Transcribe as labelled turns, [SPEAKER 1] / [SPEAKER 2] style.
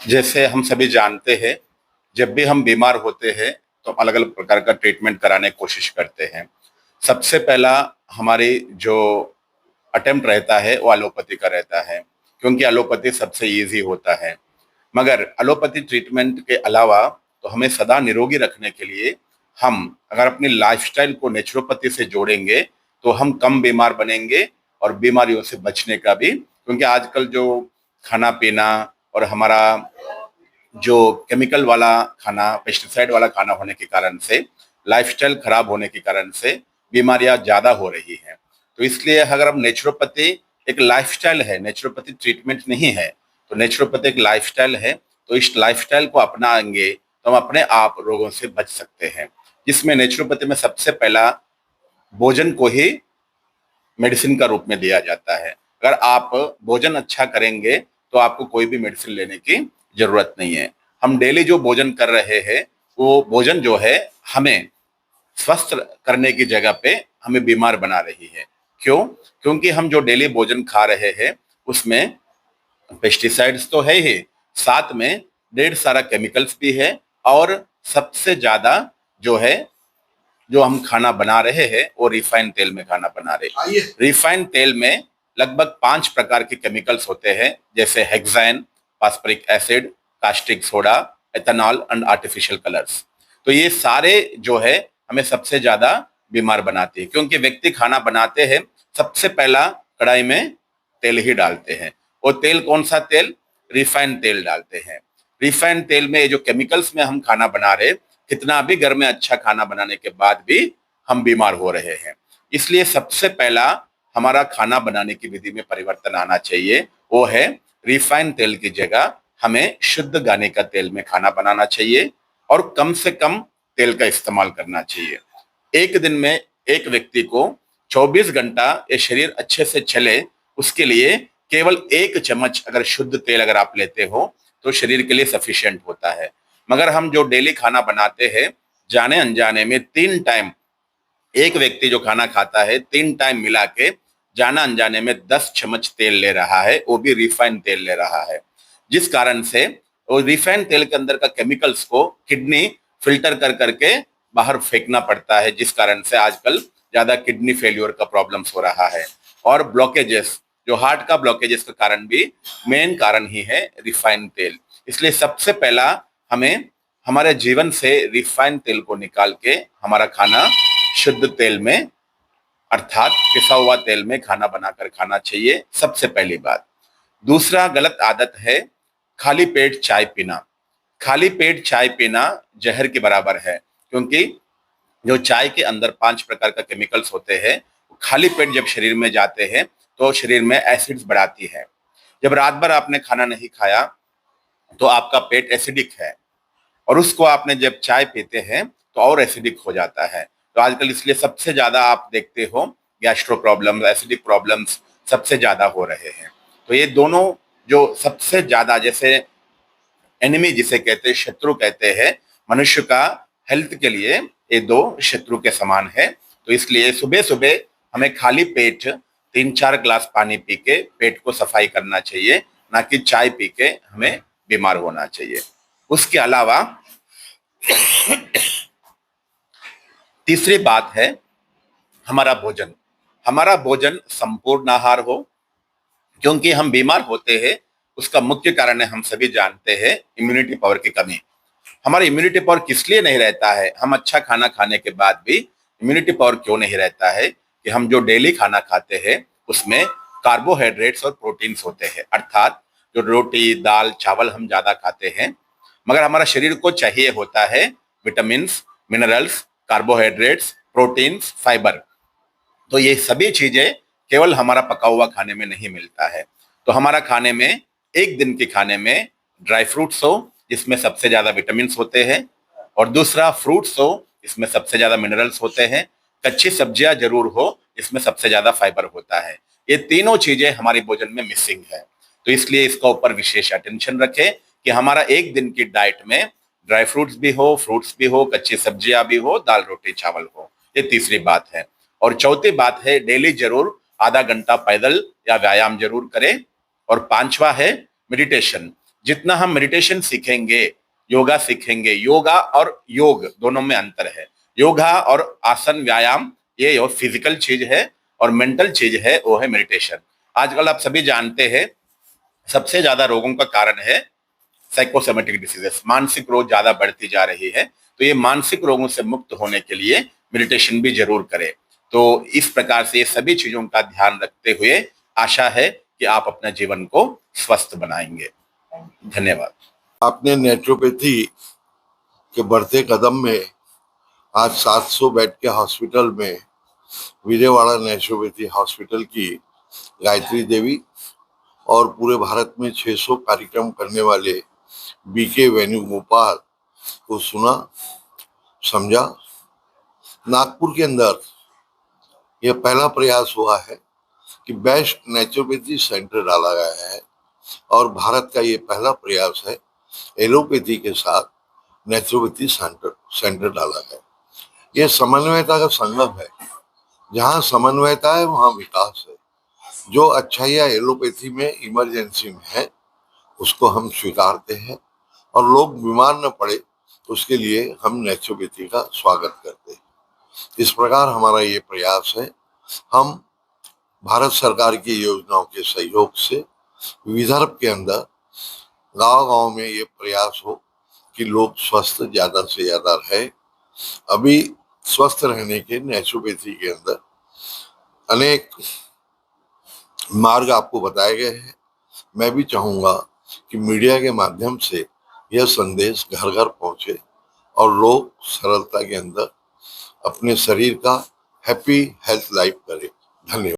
[SPEAKER 1] जैसे हम सभी जानते हैं, जब भी हम बीमार होते हैं तो अलग अलग प्रकार का ट्रीटमेंट कराने की कोशिश करते हैं। सबसे पहला हमारी जो अटेम्प्ट रहता है वो एलोपैथी का रहता है, क्योंकि एलोपैथी सबसे इजी होता है। मगर एलोपैथी ट्रीटमेंट के अलावा तो हमें सदा निरोगी रखने के लिए हम अगर अपनी लाइफस्टाइल को नेचुरोपैथी से जोड़ेंगे तो हम कम बीमार बनेंगे और बीमारियों से बचने का भी, क्योंकि आजकल जो खाना पीना और हमारा जो केमिकल वाला खाना, पेस्टिसाइड वाला खाना होने के कारण से, लाइफस्टाइल खराब होने के कारण से बीमारियां ज्यादा हो रही हैं। तो इसलिए अगर हम नेचुरोपैथी एक लाइफस्टाइल है, नेचुरोपैथी ट्रीटमेंट नहीं है, तो नेचुरोपैथी एक लाइफस्टाइल है। तो इस लाइफस्टाइल को अपनाएंगे तो हम अपने आप रोगों से बच सकते हैं, जिसमें नेचुरोपैथी में सबसे पहला भोजन को ही मेडिसिन का रूप में दिया जाता है। अगर आप भोजन अच्छा करेंगे तो आपको कोई भी मेडिसिन लेने की जरूरत नहीं है। हम डेली जो भोजन कर रहे हैं वो भोजन जो है हमें स्वस्थ करने की जगह पे हमें बीमार बना रही है। क्यों? क्योंकि हम जो डेली भोजन खा रहे हैं उसमें पेस्टिसाइड्स तो है ही, साथ में ढेर सारा केमिकल्स भी है। और सबसे ज्यादा जो है, जो हम खाना बना रहे हैं वो रिफाइंड तेल में खाना बना रहे हैं। रिफाइंड तेल में लगभग 5 प्रकार के केमिकल्स होते हैं, जैसे hexyne, phosphoric acid, caustic soda, ethanol and artificial colours. तो ये सारे जो है हमें सबसे ज्यादा बीमार बनाते हैं, क्योंकि व्यक्ति खाना बनाते हैं सबसे पहला कढ़ाई में तेल ही डालते हैं। वो तेल कौन सा तेल? रिफाइंड तेल डालते हैं। रिफाइंड तेल में जो केमिकल्स में हम खाना बना रहे, कितना भी घर में अच्छा खाना बनाने के बाद भी हम बीमार हो रहे हैं। इसलिए सबसे पहला हमारा खाना बनाने की विधि में परिवर्तन आना चाहिए, वो है रिफाइंड तेल की जगह हमें शुद्ध गाने का तेल में खाना बनाना चाहिए और कम से कम तेल का इस्तेमाल करना चाहिए। एक दिन में एक व्यक्ति को 24 घंटा ये शरीर अच्छे से चले, उसके लिए केवल 1 चम्मच अगर शुद्ध तेल अगर आप लेते हो तो शरीर के लिए सफिशिएंट होता है। मगर हम जो डेली खाना बनाते हैं, जाने अनजाने में 3 टाइम, एक व्यक्ति जो खाना खाता है 3 टाइम मिला के जाना अनजाने में 10 चम्मच तेल ले रहा है, वो भी रिफाइंड तेल ले रहा है। जिस कारण से वो रिफाइंड तेल के अंदर का केमिकल्स को किडनी फिल्टर कर करके बाहर फेंकना पड़ता है, जिस कारण से आजकल ज्यादा किडनी फेल्योर का प्रॉब्लम्स हो रहा है। और ब्लॉकेजेस, जो हार्ट का ब्लॉकेजेस का कारण भी मेन कारण ही है रिफाइंड तेल। इसलिए सबसे पहला हमें हमारे जीवन से रिफाइंड तेल को निकाल के हमारा खाना शुद्ध तेल में, अर्थात पिसा हुआ तेल में खाना बनाकर खाना चाहिए, सबसे पहली बात। दूसरा गलत आदत है खाली पेट चाय पीना। खाली पेट चाय पीना जहर के बराबर है, क्योंकि जो चाय के अंदर 5 प्रकार का केमिकल्स होते हैं, खाली पेट जब शरीर में जाते हैं तो शरीर में एसिड्स बढ़ाती है। जब रात भर आपने खाना नहीं खाया तो आपका पेट एसिडिक है, और उसको आपने जब चाय पीते हैं तो और एसिडिक हो जाता है। तो आजकल इसलिए सबसे ज्यादा आप देखते हो गैस्ट्रो प्रॉब्लम, एसिडिक प्रॉब्लम्स सबसे ज्यादा हो रहे हैं। तो ये दोनों जो सबसे ज्यादा, जैसे एनिमी जिसे कहते हैं, शत्रु कहते हैं, मनुष्य का हेल्थ के लिए ये दो शत्रु के समान है। तो इसलिए सुबह सुबह हमें खाली पेट 3-4 ग्लास पानी पी के पेट को सफाई करना चाहिए, ना कि चाय पी के हमें बीमार होना चाहिए। उसके अलावा तीसरी बात है हमारा भोजन। हमारा भोजन संपूर्ण आहार हो, क्योंकि हम बीमार होते हैं उसका मुख्य कारण है, हम सभी जानते हैं, इम्यूनिटी पावर की कमी। हमारा इम्यूनिटी पावर किस लिए नहीं रहता है? हम अच्छा खाना खाने के बाद भी इम्यूनिटी पावर क्यों नहीं रहता है? कि हम जो डेली खाना खाते हैं उसमें कार्बोहाइड्रेट्स और प्रोटीन्स होते हैं, अर्थात जो रोटी दाल चावल हम ज्यादा खाते हैं, मगर हमारा शरीर को चाहिए होता है vitamin, minerals, carbohydrates, proteins, fibre. तो ये सभी चीजें केवल हमारा पका हुआ खाने में नहीं मिलता है। तो हमारा खाने में, एक दिन के खाने में ड्राई फ्रूट्स हो जिसमें सबसे ज्यादा विटामिन होते हैं, और दूसरा फ्रूट्स हो इसमें सबसे ज्यादा मिनरल्स होते हैं, कच्ची सब्जियां जरूर हो इसमें सबसे ज्यादा फाइबर होता है। ये तीनों चीजें हमारे भोजन में मिसिंग है। तो इसलिए इसका ऊपर विशेष अटेंशन रखें कि हमारा एक दिन की डाइट में ड्राई फ्रूट्स भी हो, फ्रूट्स भी हो, कच्ची सब्जियां भी हो, दाल रोटी चावल हो। ये तीसरी बात है। और चौथी बात है डेली जरूर आधा घंटा पैदल या व्यायाम जरूर करें। और पांचवा है मेडिटेशन। जितना हम मेडिटेशन सीखेंगे, योगा सीखेंगे, योगा और योग दोनों में अंतर है। योगा और आसन व्यायाम ये फिजिकल चीज है, और मेंटल चीज है वो है मेडिटेशन। आजकल आप सभी जानते हैं सबसे ज्यादा रोगों का कारण है साइकोसोमेटिक डिसीजेस, मानसिक रोग ज्यादा बढ़ती जा रही है। तो ये मानसिक रोगों से मुक्त होने के लिए मेडिटेशन भी जरूर करें। तो इस प्रकार से ये सभी चीजों का ध्यान रखते हुए आशा है कि आप अपने जीवन को स्वस्थ बनाएंगे। धन्यवाद।
[SPEAKER 2] आपने नेचुरोपैथी के बढ़ते कदम में आज 700 बेड के हॉस्पिटल में विजयवाड़ा नेचुरोपैथी हॉस्पिटल की गायत्री देवी और पूरे भारत में 600 कार्यक्रम करने वाले बीके वेणुगोपाल को सुना, समझा। नागपुर के अंदर यह पहला प्रयास हुआ है कि बेस्ट नेचुरोपैथी सेंटर डाला गया है, और भारत का ये पहला प्रयास है एलोपैथी के साथ नेचुरोपैथी सेंटर डाला गया। यह समन्वयता का संगम है। जहाँ समन्वयता है वहाँ विकास है। जो अच्छाइयाँ एलोपैथी में इमरजेंसी में है उसको हम स्वीकारते हैं, और लोग बीमार न पड़े उसके लिए हम नेचुरोपैथी का स्वागत करते हैं। इस प्रकार हमारा ये प्रयास है। हम भारत सरकार की योजनाओं के सहयोग से विदर्भ के अंदर गांव-गांव में ये प्रयास हो कि लोग स्वस्थ ज्यादा से ज्यादा रहे। अभी स्वस्थ रहने के नेचुरोपैथी के अंदर अनेक मार्ग आपको बताए गए हैं। मैं भी चाहूंगा कि मीडिया के माध्यम से यह संदेश घर घर पहुंचे और लोग सरलता के अंदर अपने शरीर का हैप्पी हेल्थ लाइफ करें। धन्यवाद।